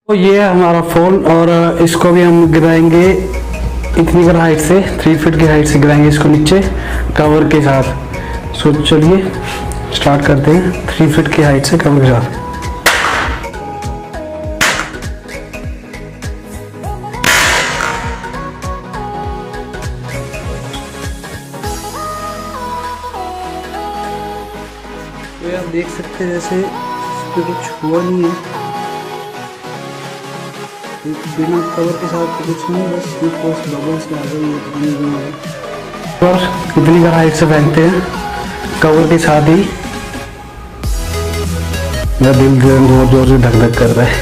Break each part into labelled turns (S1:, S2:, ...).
S1: तो ये है हमारा फ़ोन और इसको भी हम गिराएंगे इतनी कर हाइट से, 3 फीट की हाइट से गिराएंगे इसको नीचे कवर के साथ। सो चलिए स्टार्ट करते हैं 3 फीट की हाइट से कवर के साथ। तो आप देख सकते हैं जैसे इस पर कुछ हुआ नहीं है, बिना कवर के साथ कुछ नहीं, बस ये पोस्ट बबल से आ गई है पानी में। और इतनी बार हाइट से फेंकते हैं कवर के साथ ही। मेरा दिल बहुत जोर से धक धक कर रहा है।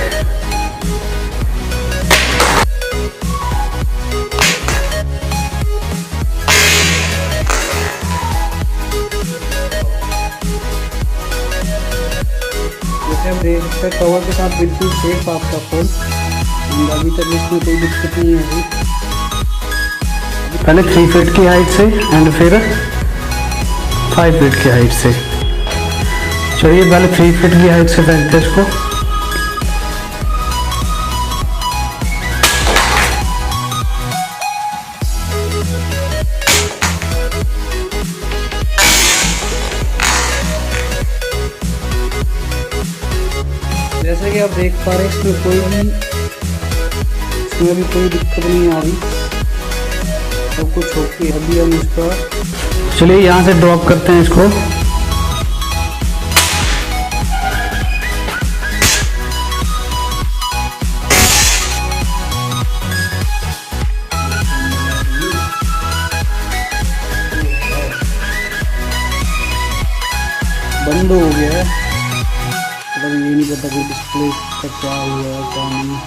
S1: जैसे आप देख सकते हैं कवर के साथ बिल्कुल सेफ आपका फोन, अभी तक इसमें कोई दिक्कत नहीं है। पहले 3 फीट की हाइट से एंड फिर 5 फीट की हाइट से। चलिए पहले 3 फीट की हाइट से फेंकते हैं इसको। जैसा कि आप देख पा रहे हैं इसमें अभी कोई दिक्कत नहीं आ रही, सब कुछ ओके। अभी हम इसका चलिए यहाँ से ड्रॉप करते हैं इसको। बंद हो गया है, मतलब ये नहीं पता कि डिस्प्ले का क्या हुआ है क्या नहीं,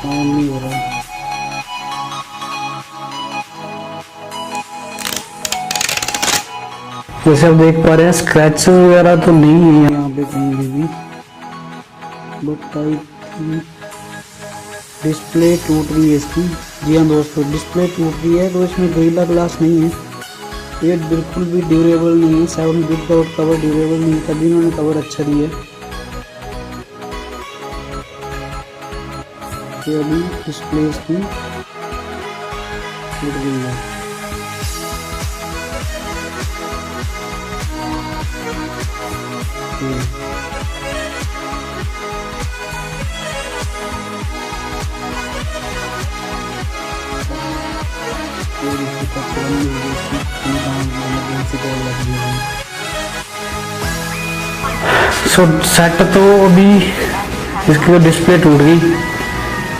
S1: ऑन नहीं हो रहा। जैसे आप देख पा रहे हैं स्क्रैच वगैरह तो नहीं है यहाँ पे कहीं भी, बट डिस्प्ले टूट रही है इसकी। जी हाँ दोस्तों, डिस्प्ले टूट रही है, तो इसमें गोरिल्ला ग्लास नहीं है, ये बिल्कुल भी ड्यूरेबल नहीं है। 7 बिट का कवर ड्यूरेबल नहीं है, तभी इन्होंने कवर अच्छा दिया है। ये अभी डिस्प्ले इसकी टूट गई है। सो सेट तो अभी इसकी डिस्प्ले टूट गई।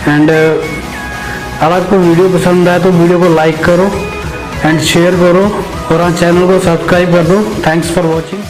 S1: एंड अगर आपको वीडियो पसंद आए तो वीडियो को लाइक करो एंड शेयर करो और चैनल को सब्सक्राइब कर दो। Thanks for watching.